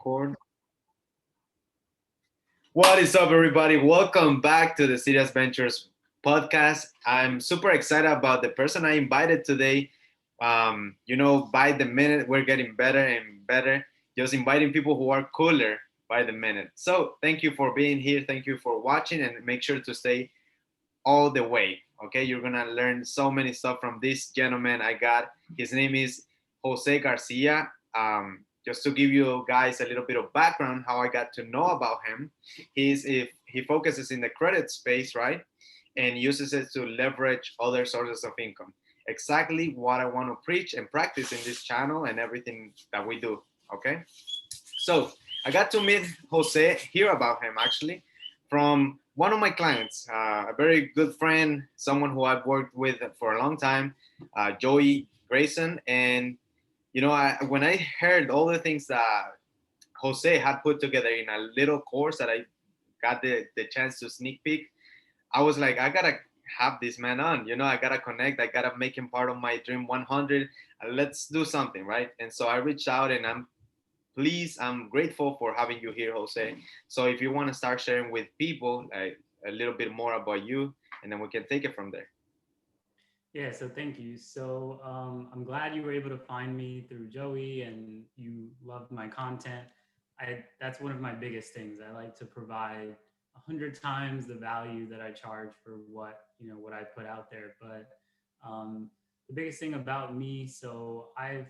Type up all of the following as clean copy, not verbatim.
Record. What is up, everybody? Welcome back to the Serious Ventures podcast. I'm super excited about the person I invited today. By the minute, we're getting better and better. Just inviting people who are cooler by the minute. So, thank you for being here. Thank you for watching, and make sure to stay all the way. Okay, you're gonna learn so many stuff from this gentleman I got. His name is Jose Garcia. Just to give you guys a little bit of background, how I got to know about him, he's if he focuses in the credit space, right, and uses it to leverage other sources of income. Exactly what I want to preach and practice in this channel and everything that we do. Okay, so I got to meet Jose, hear about him actually, from one of my clients, a very good friend, someone who I've worked with for a long time, Joey Grayson. And, when I heard all the things that Jose had put together in a little course that I got the chance to sneak peek, I was like, I gotta have this man on. I gotta connect. I gotta make him part of my Dream 100. Let's do something, right? And so I reached out, and I'm grateful for having you here, Jose. So if you want to start sharing with people like a little bit more about you, and then we can take it from there. Yeah, so thank you. So I'm glad you were able to find me through Joey and you loved my content. That's one of my biggest things. I like to provide 100 times the value that I charge for what I put out there. But the biggest thing about me, so I've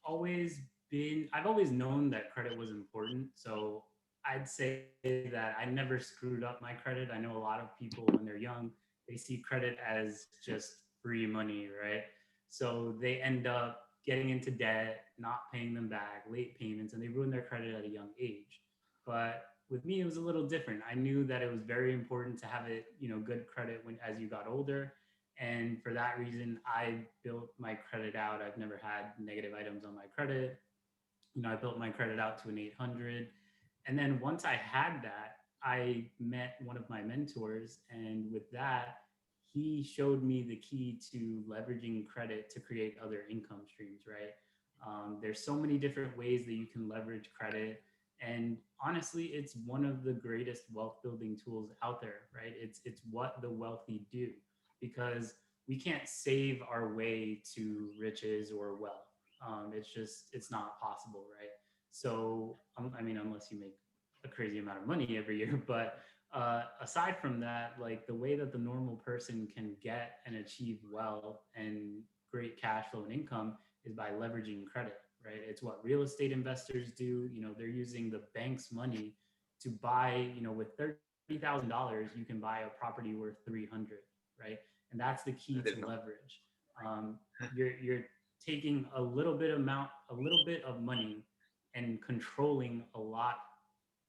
always known that credit was important. So I'd say that I never screwed up my credit. I know a lot of people when they're young, they see credit as just free money, right? So they end up getting into debt, not paying them back, late payments, and they ruin their credit at a young age. But with me, it was a little different. I knew that it was very important to have good credit when as you got older. And for that reason, I built my credit out. I've never had negative items on my credit. I built my credit out to an 800. And then once I had that, I met one of my mentors. And with that, he showed me the key to leveraging credit to create other income streams, right? There's so many different ways that you can leverage credit. And honestly, it's one of the greatest wealth building tools out there, right? It's what the wealthy do because we can't save our way to riches or wealth. It's not possible, right? So, I mean, unless you make a crazy amount of money every year, but aside from that, like the way that the normal person can get and achieve wealth and great cash flow and income is by leveraging credit, right? It's what real estate investors do. They're using the bank's money to buy, with $30,000, you can buy a property worth 300, right? And that's the key I to didn't know. leverage. You're taking a little bit of money and controlling a lot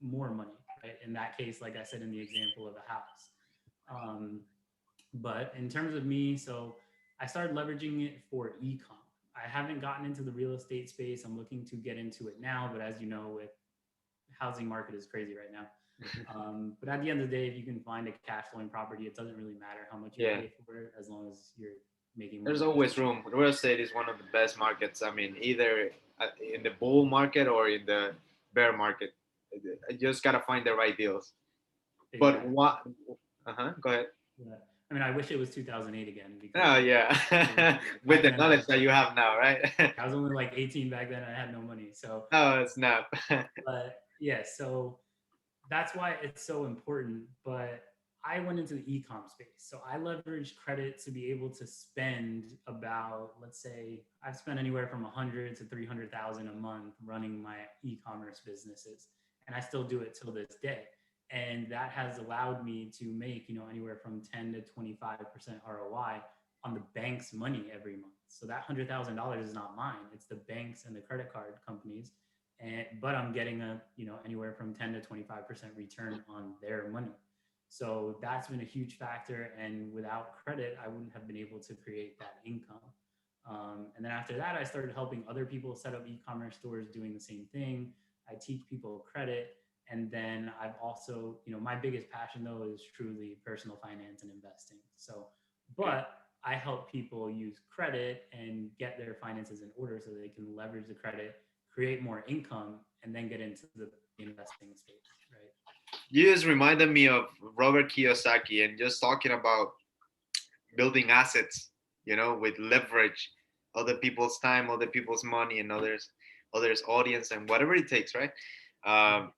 more money, right? In that case, like I said in the example of a house. Um, but in terms of me, so I started leveraging it for ecom. I haven't gotten into the real estate space. I'm looking to get into it now, but as you know, with housing market is crazy right now. But at the end of the day, if you can find a cash flowing property, it doesn't really matter how much you Yeah, pay for it as long as you're making there's money. always room. Real estate is one of the best markets. I mean, either in the bull market or in the bear market. You just gotta find the right deals. But Exactly. what? Go ahead. Yeah. I mean, I wish it was 2008 again Oh because yeah, with back the then knowledge that you have now, right? I was only like 18 back then. I had no money. So, Oh snap. but yeah, so that's why it's so important. But I went into the ecom space. So I leveraged credit to be able to spend about, let's say, I've spent anywhere from 100 to 300,000 a month running my e-commerce businesses, and I still do it till this day. And that has allowed me to make, anywhere from 10 to 25% ROI on the bank's money every month. So that $100,000 is not mine; it's the banks and the credit card companies, but I'm getting anywhere from 10 to 25% return on their money. So that's been a huge factor. And without credit, I wouldn't have been able to create that income. And then after that, I started helping other people set up e-commerce stores doing the same thing. I teach people credit. And then I've also, my biggest passion though is truly personal finance and investing. So, Okay. but I help people use credit and get their finances in order so they can leverage the credit, create more income, and then get into the investing space, right? You just reminded me of Robert Kiyosaki and just talking about building assets, with leverage, other people's time, other people's money, and others audience and whatever it takes, right? Yeah. Um,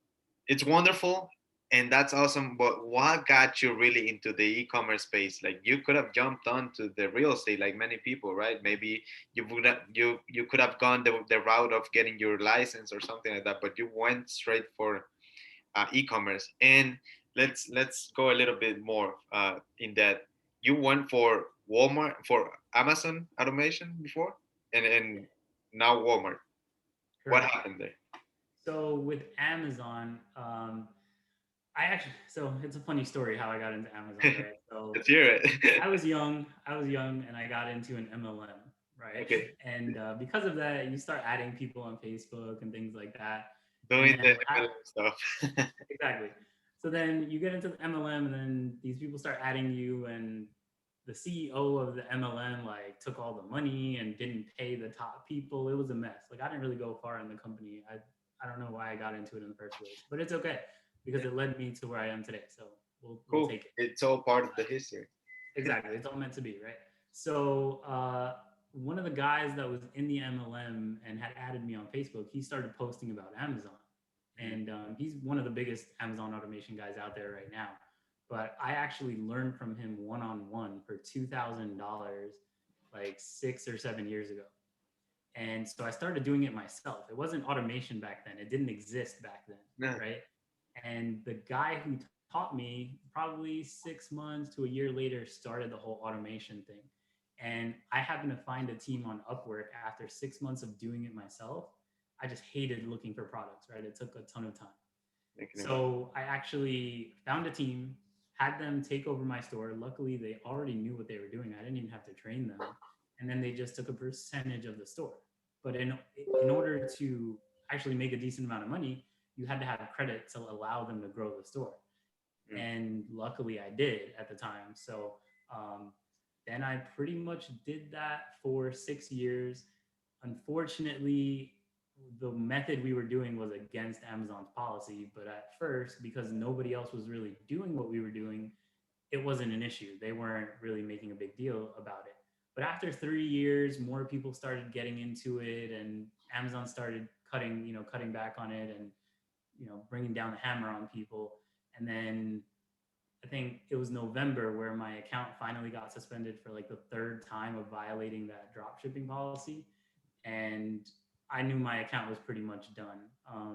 it's wonderful and that's awesome. But what got you really into the e-commerce space? Like you could have jumped onto the real estate like many people, right? Maybe you could have gone the route of getting your license or something like that, but you went straight for e-commerce. And let's go a little bit more in that. You went for Walmart, for Amazon automation before, and now Walmart. What Correct. happened there? So with Amazon, I actually, so it's a funny story how I got into Amazon, right? So Let's hear I it. was young. I was young, and I got into an MLM, right? Okay, And because of that, you start adding people on Facebook and things like that. And doing then the what MLM stuff. exactly. So then you get into the MLM, and then these people start adding you, and the CEO of the MLM like took all the money and didn't pay the top people. It was a mess. Like I didn't really go far in the company. I don't know why I got into it in the first place, but it's okay because it led me to where I am today. So we'll Cool. take it. It's all part of the history. Exactly. It's all meant to be, right? So one of the guys that was in the MLM and had added me on Facebook, he started posting about Amazon. Mhm. And he's one of the biggest Amazon automation guys out there right now. But I actually learned from him one on one for $2,000 like 6 or 7 years ago. And so I started doing it myself. It wasn't automation back then, it didn't exist back then, Yeah. right? And the guy who taught me probably 6 months to a year later started the whole automation thing. And I happened to find a team on Upwork after 6 months of doing it myself. I just hated looking for products, right? It took a ton of time. I can imagine. So I actually found a team, had them take over my store. Luckily, they already knew what they were doing. I didn't even have to train them. And then they just took a percentage of the store. But in order to actually make a decent amount of money, you had to have credit to allow them to grow the store. Mm. And luckily, I did at the time. So um, then I pretty much did that for 6 years. Unfortunately, the method we were doing was against Amazon's policy, but at first, because nobody else was really doing what we were doing, it wasn't an issue. They weren't really making a big deal about it. But after 3 years, more people started getting into it, and Amazon started cutting back on it, and bringing down the hammer on people. And then I think it was November where my account finally got suspended for like the third time of violating that drop shipping policy. And I knew my account was pretty much done.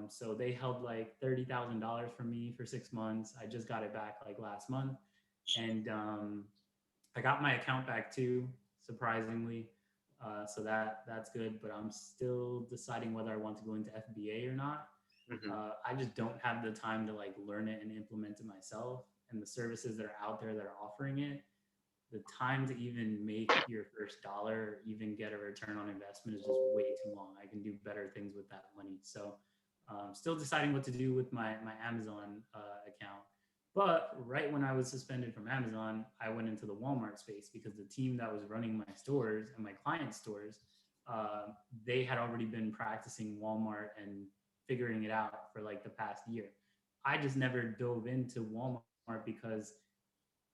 So they held like $30,000 from me for 6 months. I just got it back like last month. And I got my account back too, surprisingly. So that's good. But I'm still deciding whether I want to go into FBA or not. Mhm. I just don't have the time to like learn it and implement it myself. And the services that are out there that are offering it, the time to even make your first dollar, or even get a return on investment is just way too long. I can do better things with that money. So, still deciding what to do with my Amazon account. But right when I was suspended from Amazon, I went into the Walmart space because the team that was running my stores and my client stores, uh, they had already been practicing Walmart and figuring it out for like the past year. I just never dove into Walmart because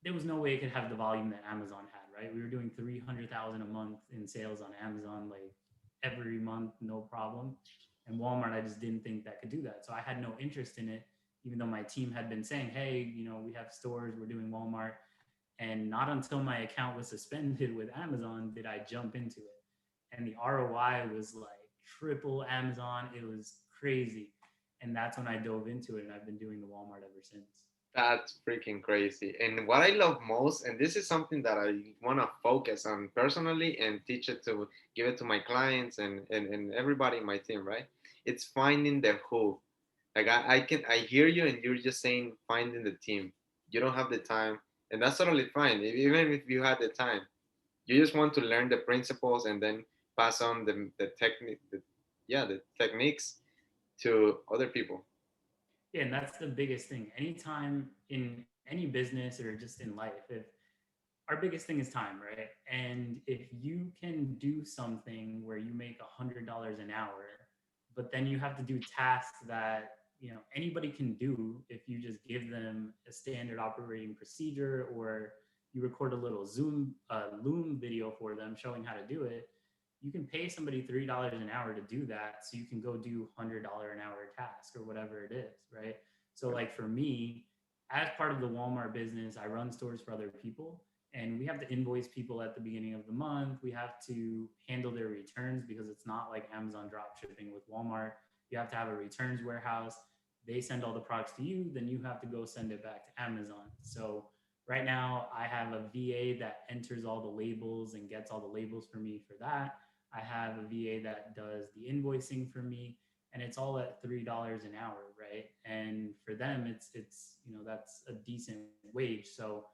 there was no way it could have the volume that Amazon had, right? We were doing 300,000 a month in sales on Amazon, like every month, no problem. And Walmart, I just didn't think that could do that. So I had no interest in it, even though my team had been saying, hey, we have stores, we're doing Walmart. And not until my account was suspended with Amazon did I jump into it. And the ROI was like triple Amazon. It was crazy. And that's when I dove into it. And I've been doing the Walmart ever since. That's freaking crazy. And what I love most, and this is something that I want to focus on personally and teach it to give it to my clients and everybody in my team, right? It's finding the who. Like I hear you and you're just saying finding the team. You don't have the time, and that's totally fine. Even if you had the time, you just want to learn the principles and then pass on the technique, the techniques to other people. Yeah, and that's the biggest thing. Anytime in any business or just in life, if our biggest thing is time, right? And if you can do something where you make $100 an hour, but then you have to do tasks that anybody can do if you just give them a standard operating procedure, or you record a little Loom video for them showing how to do it. You can pay somebody $3 an hour to do that, so you can go do $100 an hour task or whatever it is, right? So like for me, as part of the Walmart business, I run stores for other people, and we have to invoice people at the beginning of the month. We have to handle their returns because it's not like Amazon drop shipping with Walmart. You have to have a returns warehouse. They send all the products to you, then you have to go send it back to Amazon. So right now I have a VA that enters all the labels and gets all the labels for me for that. I have a VA that does the invoicing for me, and it's all at $3 an hour, right? And for them, it's that's a decent wage. So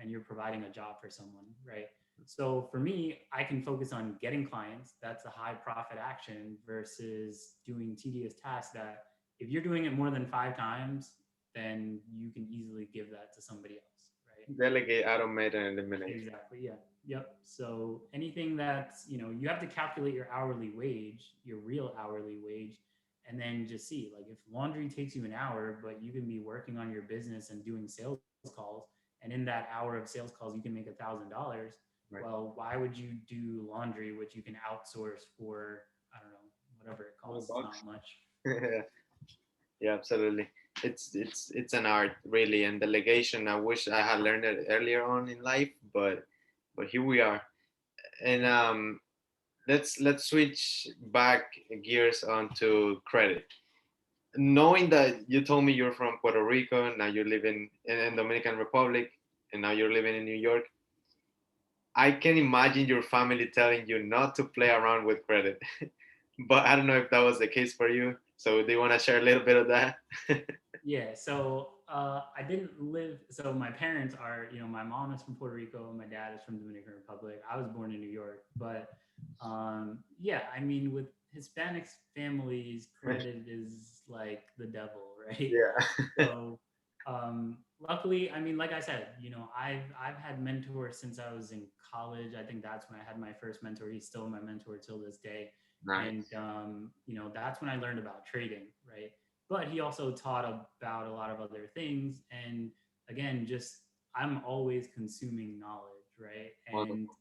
and you're providing a job for someone, right? So for me, I can focus on getting clients. That's a high profit action versus doing tedious tasks that if you're doing it more than 5 times, then you can easily give that to somebody else, right? Delegate, automate, and eliminate. Exactly. Yeah. Yep. So anything that's, you have to calculate your hourly wage, your real hourly wage, and then just see like if laundry takes you an hour, but you can be working on your business and doing sales calls, and in that hour of sales calls, you can make $1,000. Right. Well, why would you do laundry, which you can outsource for, I don't know, whatever it All costs, box. not much. Yeah, absolutely. It's an art really, and delegation. I wish I had learned it earlier on in life, but here we are. And let's switch back gears onto credit. Knowing that you told me you're from Puerto Rico, now you're living in Dominican Republic, and now you're living in New York. I can imagine your family telling you not to play around with credit, but I don't know if that was the case for you. So do you want to share a little bit of that? Yeah, so I didn't live. So my parents are, my mom is from Puerto Rico, and my dad is from Dominican Republic. I was born in New York, but yeah, I mean, with Hispanics families, credit is like the devil, right? Yeah. So luckily, I mean, like I said, I've had mentors since I was in college. I think that's when I had my first mentor. He's still my mentor till this day, and Nice. that's when I learned about trading, right? But he also taught about a lot of other things. And again, just I'm always consuming knowledge, right? And Wonderful.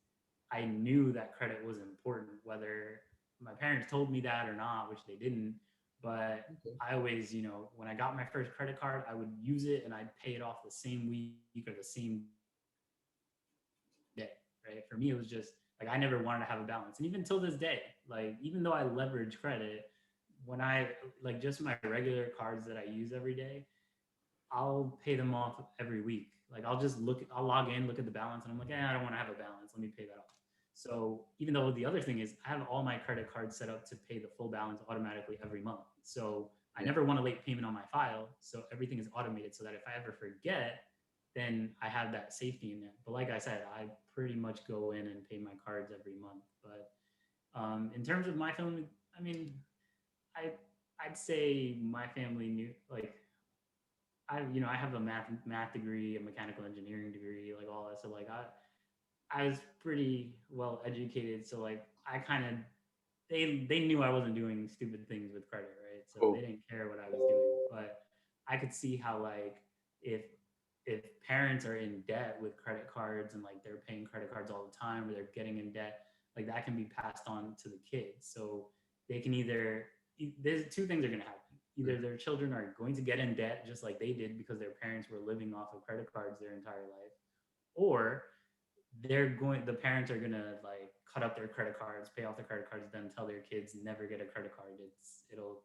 I knew that credit was important, whether my parents told me that or not, which they didn't. But Okay. I always, when I got my first credit card, I would use it and I'd pay it off the same week or the same day, right? For me, it was just like I never wanted to have a balance. And even till this day, like even though I leverage credit, when I like just my regular cards that I use every day, I'll pay them off every week. Like I'll log in, look at the balance, and I'm like, I don't want to have a balance. Let me pay that off. So even though the other thing is, I have all my credit cards set up to pay the full balance automatically every month. So I never Yeah. want a late payment on my file. So everything is automated so that if I ever forget, then I have that safety in it. But like I said, I pretty much go in and pay my cards every month. But in terms of my family, I mean, I I'd say my family knew like I have a math degree, a mechanical engineering degree, like all that. So like I was pretty well educated. So like I kind of they knew I wasn't doing stupid things with credit, right? So they Cool. didn't care what I was doing. But I could see how like if if parents are in debt with credit cards and like they're paying credit cards all the time or they're getting in debt, like that can be passed on to the kids. So they can either there's two things are going to happen. Either their children are going to get in debt just like they did because their parents were living off of credit cards their entire life, or the parents are gonna like cut up their credit cards, pay off the credit cards, then tell their kids never get a credit card. It'll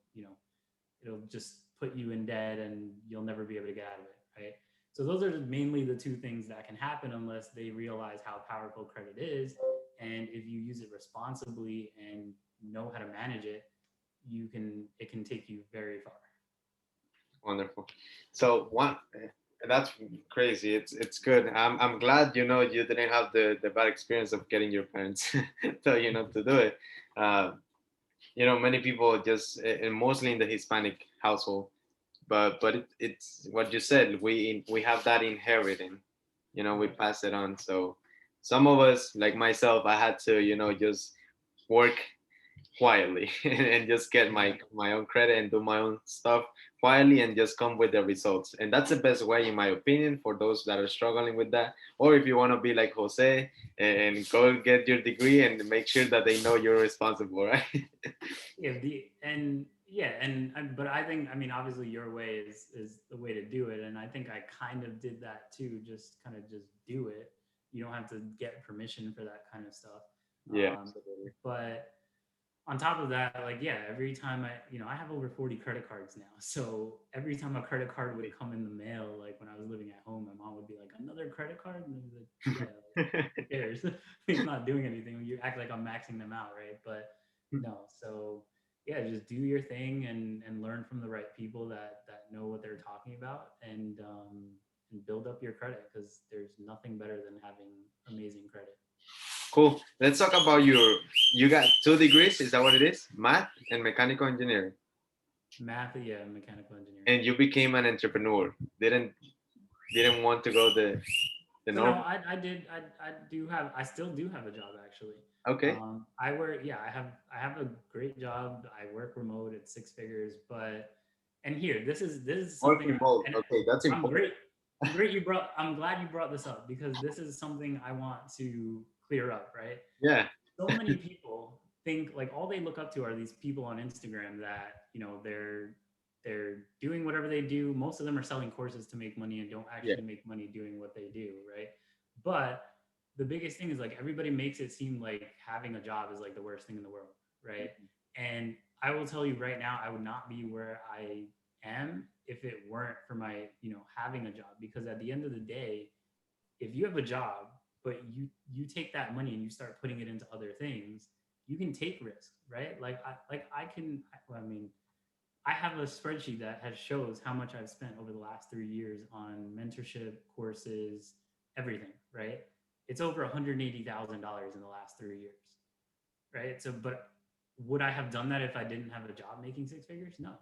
just put you in debt and you'll never be able to get out of it, right? So those are mainly the two things that can happen unless they realize how powerful credit is. And if you use it responsibly and know how to manage it, it can take you very far. Wonderful. So one, that's crazy. It's good. I'm glad you didn't have the bad experience of getting your parents tell you not to do it. Uh, many people just and mostly in the Hispanic household, but it's what you said. We have that inheriting. We Right. pass it on. So some of us, like myself, I had to just work quietly and just get my Exactly. my own credit and do my own stuff quietly and just come with the results. And that's the best way, in my opinion, for those that are struggling with that. Or if you want to be like Jose and go get your degree and make sure that they know you're responsible, right? Yeah, but I think, I mean, obviously your way is the way to do it, and I think I kind of did that too. Just kind of just do it. You don't have to get permission for that kind of stuff. Yeah, Um, absolutely. but on top of that, like, yeah, every time I have over 40 credit cards now. So every time a credit card would come in the mail, like when I was living at home, my mom would be like, "Another credit card?" And I was like, "Yeah, like, who cares? It's not doing anything. You act like I'm maxing them out, right?" But no. So yeah, just do your thing and learn from the right people that know what they're talking about, and build up your credit, because there's nothing better than having amazing credit. Cool. Let's talk about you got 2 degrees, is that what it is? Math and mechanical engineering. Math, yeah, mechanical engineering. And you became an entrepreneur. Didn't want to go the So no, normal. I still do have a job actually. Okay. I work, yeah, I have a great job. I work remote at six figures, but and here, this is something Working mode. and Okay, that's I'm important. great. I'm glad you brought this up, because this is something I want to clear up, right? Yeah. So many people think, like, all they look up to are these people on Instagram that, they're doing whatever they do. Most of them are selling courses to make money and don't Yeah. actually make money doing what they do, right? But the biggest thing is, like, everybody makes it seem like having a job is like the worst thing in the world, right? And I will tell you right now, I would not be where I am if it weren't for my, having a job, because at the end of the day, if you have a job, but you take that money and you start putting it into other things, you can take risks, right? I mean, I have a spreadsheet that has shows how much I've spent over the last 3 years on mentorship courses, everything, right? It's over $180,000 in the last 3 years, right? So, but would I have done that if I didn't have a job making six figures? No,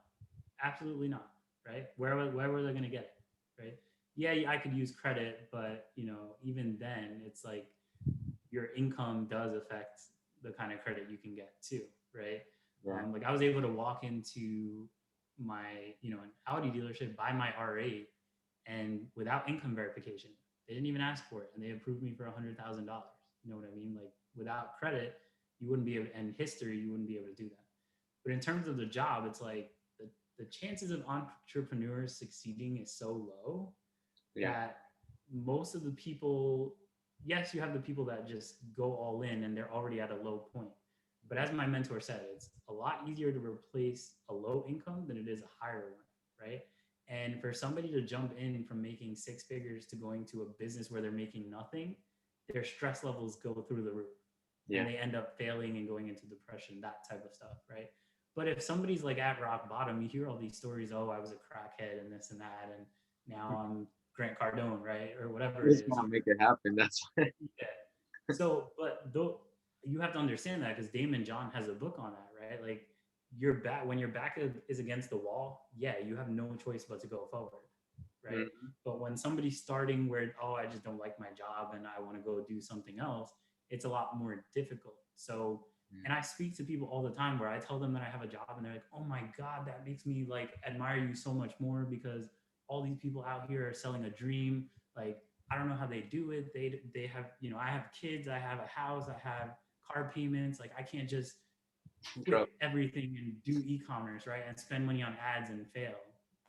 absolutely not, right? Where was I going to get it, right? Yeah, I could use credit, but even then, it's like your income does affect the kind of credit you can get too, right? Yeah. Like, I was able to walk into my, an Audi dealership, buy my R8, and without income verification, they didn't even ask for it, and they approved me for $100,000. You know what I mean? Like, without credit, you wouldn't be able, and history, you wouldn't be able to do that. But in terms of the job, it's like the chances of entrepreneurs succeeding is so low Yeah. that most of the people, yes, you have the people that just go all in and they're already at a low point. But as my mentor said, it's a lot easier to replace a low income than it is a higher one, right? And for somebody to jump in from making six figures to going to a business where they're making nothing, their stress levels go through the roof, and Yeah. they end up failing and going into depression, that type of stuff, right? But if somebody's like at rock bottom, you hear all these stories, oh, I was a crackhead and this and that, and now I'm Grant Cardone, right? Or whatever it Just is. want to make it happen. That's why. Yeah. So, but though you have to understand that, because Damon John has a book on that, right? Like, your back, when your back is against the wall, yeah, you have no choice but to go forward, right? Mhm. But when somebody's starting where, oh, I just don't like my job and I want to go do something else, it's a lot more difficult. So, and I speak to people all the time where I tell them that I have a job and they're like, oh my God, that makes me like admire you so much more, because all these people out here are selling a dream. Like, I don't know how they do it. They have, I have kids, I have a house, I have car payments. Like, I can't just Drop. quit everything and do e-commerce, right? And spend money on ads and fail.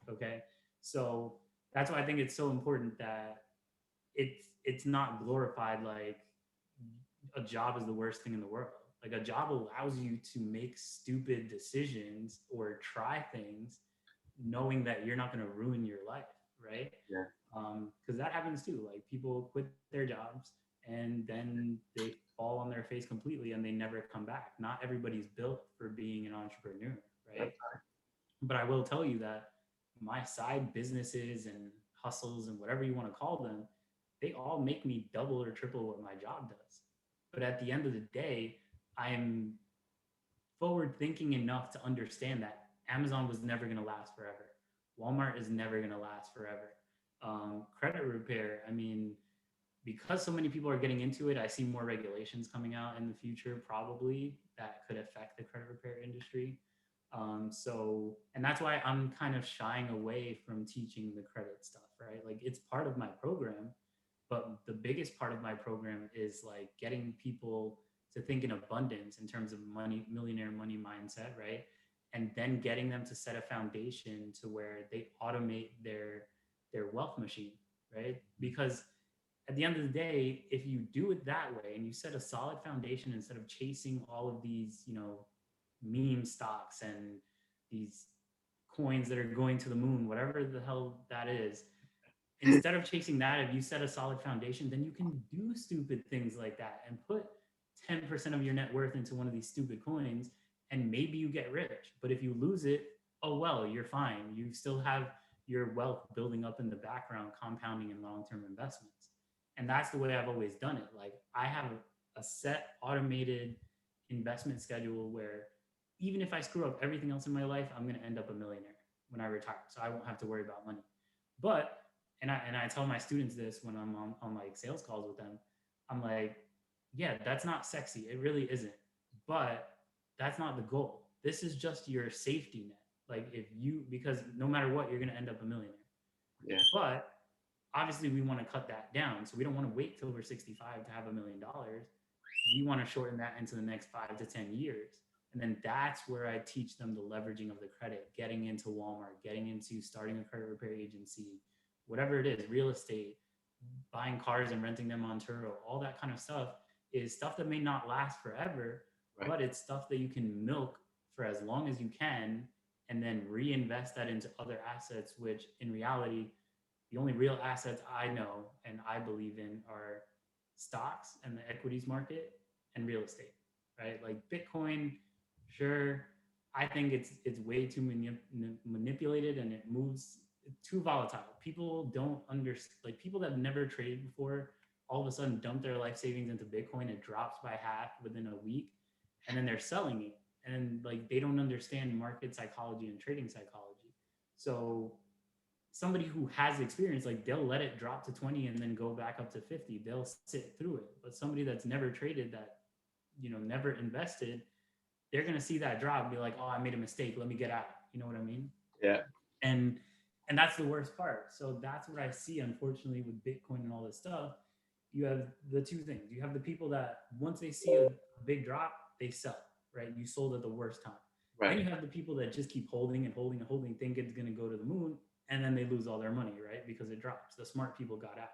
Okay. So that's why I think it's so important that it's not glorified like a job is the worst thing in the world. Like, a job allows you to make stupid decisions or try things knowing that you're not going to ruin your life, right? Yeah. Because that happens too. Like, people quit their jobs and then they fall on their face completely and they never come back. Not everybody's built for being an entrepreneur, right? That's But I will tell you that my side businesses and hustles and whatever you want to call them, they all make me double or triple what my job does. But at the end of the day, I'm forward thinking enough to understand that Amazon was never going to last forever. Walmart is never going to last forever. Credit repair, I mean, because so many people are getting into it, I see more regulations coming out in the future, probably that could affect the credit repair industry. And that's why I'm kind of shying away from teaching the credit stuff, right? Like it's part of my program, but the biggest part of my program is like getting people to think in abundance in terms of money, millionaire money mindset, right? And then getting them to set a foundation to where they automate their wealth machine, right? Because at the end of the day, if you do it that way and you set a solid foundation instead of chasing all of these, meme stocks and these coins that are going to the moon, whatever the hell that is, instead of chasing that, if you set a solid foundation, then you can do stupid things like that and put 10% of your net worth into one of these stupid coins and maybe you get rich. But if you lose it, oh well, you're fine. You still have your wealth building up in the background, compounding in long-term investments. And that's the way I've always done it. Like I have a set automated investment schedule where even if I screw up everything else in my life, I'm going to end up a millionaire when I retire. So I won't have to worry about money. But and I tell my students this when I'm on like sales calls with them. I'm like, yeah, that's not sexy. It really isn't. But that's not the goal. This is just your safety net. Like if you, because no matter what, you're going to end up a millionaire. Yeah. But obviously we want to cut that down. So we don't want to wait till we're 65 to have $1 million. We want to shorten that into the next 5 to 10 years. And then that's where I teach them the leveraging of the credit, getting into Walmart, getting into starting a credit repair agency, whatever it is, real estate, buying cars and renting them on Turo, all that kind of stuff is stuff that may not last forever, Right. but it's stuff that you can milk for as long as you can and then reinvest that into other assets, which in reality, the only real assets I know and I believe in are stocks and the equities market and real estate, right? Like Bitcoin, sure. I think it's way too manipulated and it moves too volatile. People don't understand, like people that have never traded before, all of a sudden dump their life savings into Bitcoin. It drops by half within a week, and then they're selling it, and like they don't understand market psychology and trading psychology. So somebody who has experience, like they'll let it drop to 20 and then go back up to 50. They'll sit through it. But somebody that's never traded, that never invested, they're gonna see that drop and be like, oh, I made a mistake. Let me get out. You know what I mean? Yeah. And and that's the worst part. So that's what I see, unfortunately, with Bitcoin and all this stuff. You have the two things. You have the people that once they see a big drop, they sell, right? You sold at the worst time. Then Right. you have the people that just keep holding and holding and holding, think it's going to go to the moon, and then they lose all their money, right? Because it drops. The smart people got out.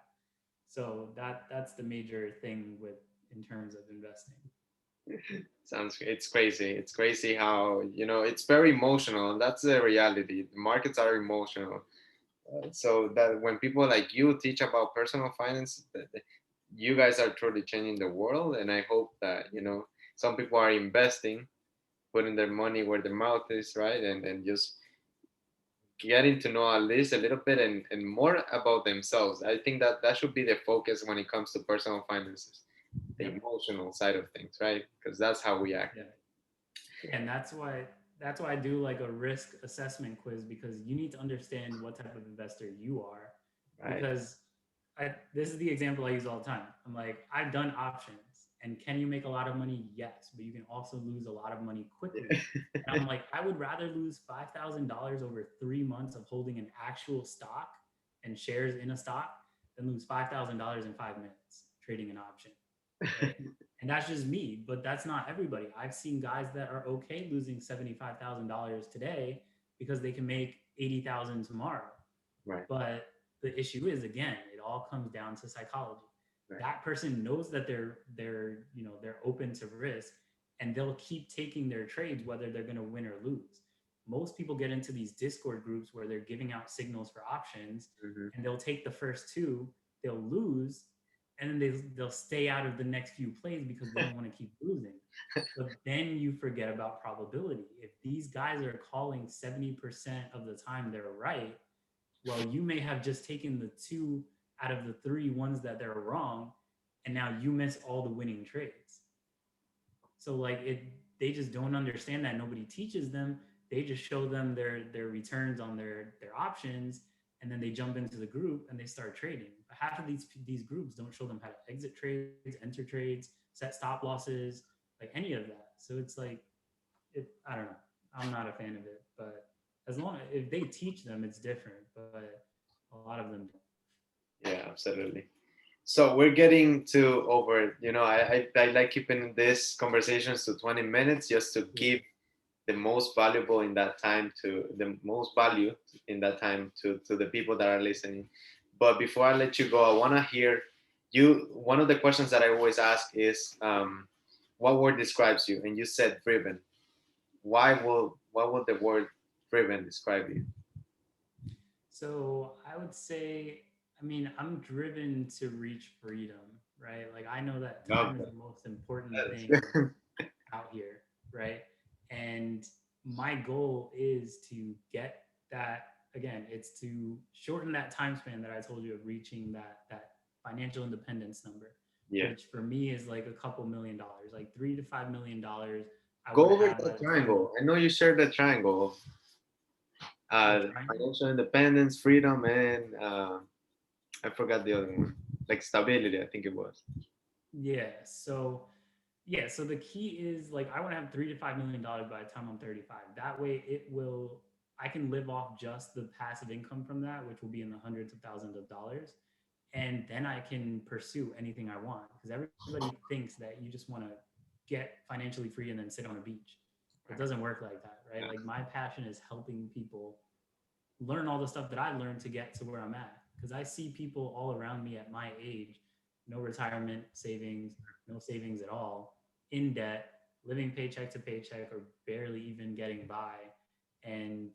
So that's the major thing with in terms of investing. Sounds, it's crazy. It's crazy how, it's very emotional, and that's the reality. The markets are emotional. So that when people like you teach about personal finance, you guys are truly changing the world. And I hope that, some people are investing, putting their money where their mouth is, right? And just getting to know at least a little bit and more about themselves. I think that that should be the focus when it comes to personal finances, the Yep. emotional side of things, right? Because that's how we act. Yeah. Yeah, and that's why I do like a risk assessment quiz, because you need to understand what type of investor you are. Right. Because this is the example I use all the time. I'm like, I've done options, and can you make a lot of money? Yes, but you can also lose a lot of money quickly. And I'm like, I would rather lose $5,000 over 3 months of holding an actual stock and shares in a stock than lose $5,000 in 5 minutes trading an option, right? And that's just me, but that's not everybody. I've seen guys that are okay losing $75,000 today because they can make 80,000 tomorrow. Right. But the issue is, again, it all comes down to psychology. Right. That person knows that they're open to risk, and they'll keep taking their trades whether they're going to win or lose. Most people get into these Discord groups where they're giving out signals for options, Mm-hmm. and they'll take the first two, they'll lose, and then they'll stay out of the next few plays because they don't want to keep losing. But then you forget about probability. If these guys are calling 70% of the time they're right, well, you may have just taken the two out of the three ones that they're wrong, and now you miss all the winning trades. So like they just don't understand that. Nobody teaches them. They just show them their returns on their options, and then they jump into the group and they start trading. But half of these groups don't show them how to exit trades, enter trades, set stop losses, like any of that. So it's like I don't know. I'm not a fan of it, but as long if they teach them, it's different. But a lot of them don't. Yeah, absolutely. So we're getting to over, I like keeping these conversations to 20 minutes just to Yeah. give the most valuable in that time to the most value in that time to the people that are listening. But before I let you go, I want to hear you. One of the questions that I always ask is, what word describes you? And you said driven. What would the word driven describe you? So I would say, I mean, I'm driven to reach freedom, right? Like I know that Love time is that. the most important That is thing good. out here, right? And my goal is to get that again, it's to shorten that time span that I told you of reaching that financial independence number, Yeah. which for me is like a couple $1 million, like $3 to $5 million I Go want to over have by the the time triangle. I know you shared the triangle of the triangle. financial independence, freedom, and I forgot the other one. Like stability, I think it was. Yeah. So the key is like I want to have $3 to $5 million by the time I'm 35. That way I can live off just the passive income from that, which will be in the hundreds of thousands of dollars. And then I can pursue anything I want. Because everybody thinks that you just want to get financially free and then sit on a beach. It Right. doesn't work like that, right? Yeah. Like my passion is helping people learn all the stuff that I learned to get to where I'm at. Because I see people all around me at my age, no retirement savings, no savings at all, in debt, living paycheck to paycheck, or barely even getting by, and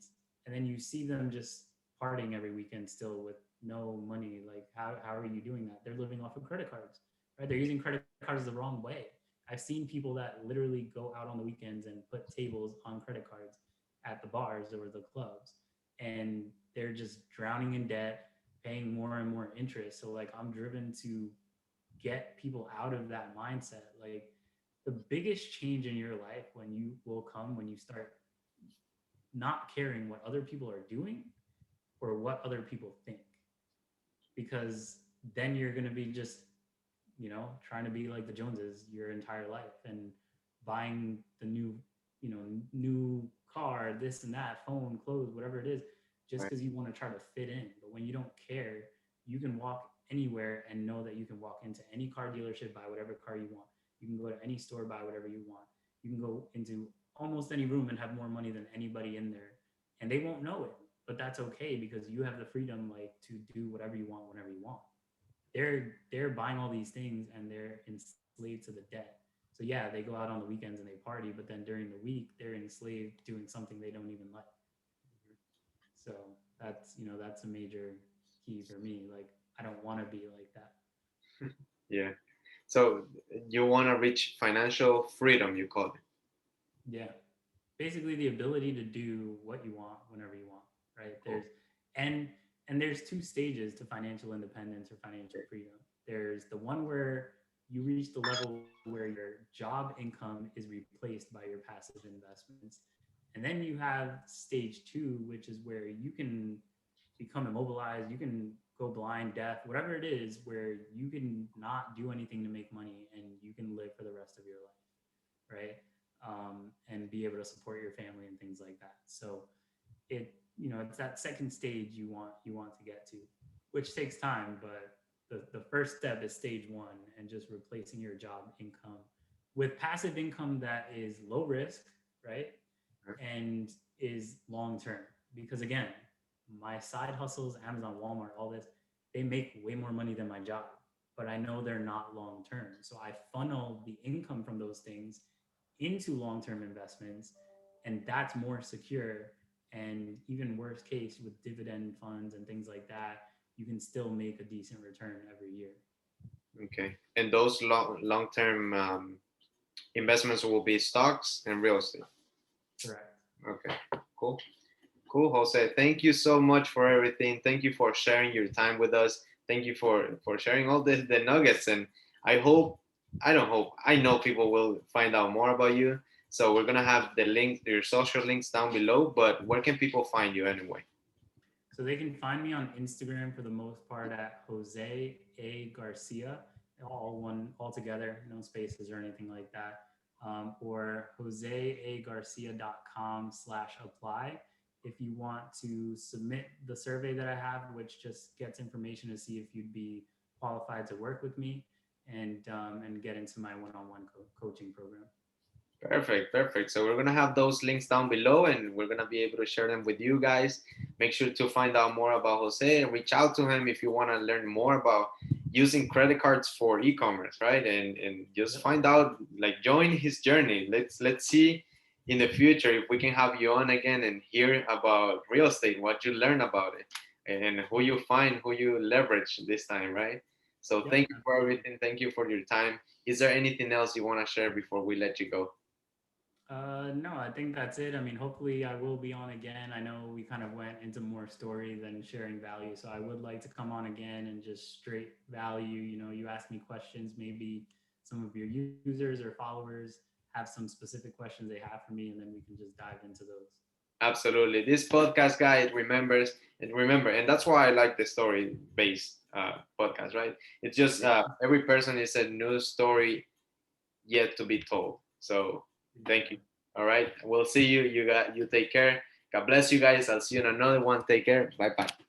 and then you see them just partying every weekend still with no money. Like how are you doing that? They're living off of credit cards, right? They're using credit cards the wrong way. I've seen people that literally go out on the weekends and put tables on credit cards at the bars or the clubs, and they're just drowning in debt, paying more and more interest. So like I'm driven to get people out of that mindset. Like the biggest change in your life when you will come when you start not caring what other people are doing or what other people think, because then you're going to be just trying to be like the Joneses your entire life and buying the new car, this and that, phone, clothes, whatever it is, just Right. because you want to try to fit in. But when you don't care, you can walk anywhere and know that you can walk into any car dealership, buy whatever car you want. You can go to any store, buy whatever you want. You can go into almost any room and have more money than anybody in there, and they won't know it. But that's okay because you have the freedom like to do whatever you want whenever you want. They're buying all these things and they're enslaved to the debt. So yeah, they go out on the weekends and they party, but then during the week they're enslaved doing something they don't even like. So that's a major key for me. Like I don't want to be like that. Yeah. So you want to reach financial freedom, you call it. Yeah, basically the ability to do what you want whenever you want, right? Cool. And and there's two stages to financial independence or financial freedom. There's the one where you reach the level where your job income is replaced by your passive investments. And then you have stage 2, which is where you can become immobilized, you can go blind, deaf, whatever it is, where you can not do anything to make money and you can live for the rest of your life, right? And be able to support your family and things like that. So it's that second stage you want to get to, which takes time, but the first step is stage 1, and just replacing your job income with passive income that is low risk, right? And is long term. Because again, my side hustles, Amazon, Walmart, all this, they make way more money than my job, but I know they're not long term. So I funnel the income from those things into long term investments, and that's more secure. And even worst case, with dividend funds and things like that, you can still make a decent return every year. Okay. And those long-term investments will be stocks and real estate. Correct. Okay. Cool. Cool, Jose. Thank you so much for everything. Thank you for sharing your time with us. Thank you for sharing all the nuggets. And I hope, I don't hope, I know people will find out more about you. So we're gonna have the link, your social links down below. But where can people find you anyway? So they can find me on Instagram for the most part at Jose A Garcia, all one all together, no spaces or anything like that. Or joseagarcia.com/apply if you want to submit the survey that I have, which just gets information to see if you'd be qualified to work with me and get into my one-on-one coaching program. Perfect, perfect. So we're gonna have those links down below, and we're gonna be able to share them with you guys. Make sure to find out more about Jose and reach out to him if you want to learn more about using credit cards for e-commerce, right? And just Yep. find out, like, join his journey. Let's see in the future if we can have you on again and hear about real estate, what you learn about it, and who you find, who you leverage this time, right? So Yep. thank you for Absolutely. everything. Thank you for your time. Is there anything else you want to share before we let you go? No, I think that's it. I mean, hopefully, I will be on again. I know we kind of went into more story than sharing value, so I would like to come on again and just straight value. You know, you ask me questions, maybe some of your users or followers have some specific questions they have for me, and then we can just dive into those. Absolutely. This podcast guy remember, and that's why I like the story based podcast, right? It's just Yeah, every person is a new story yet to be told. So thank you. exactly. All right. We'll see you. You take care. God bless you guys. I'll see you in another one. Take care. Bye bye.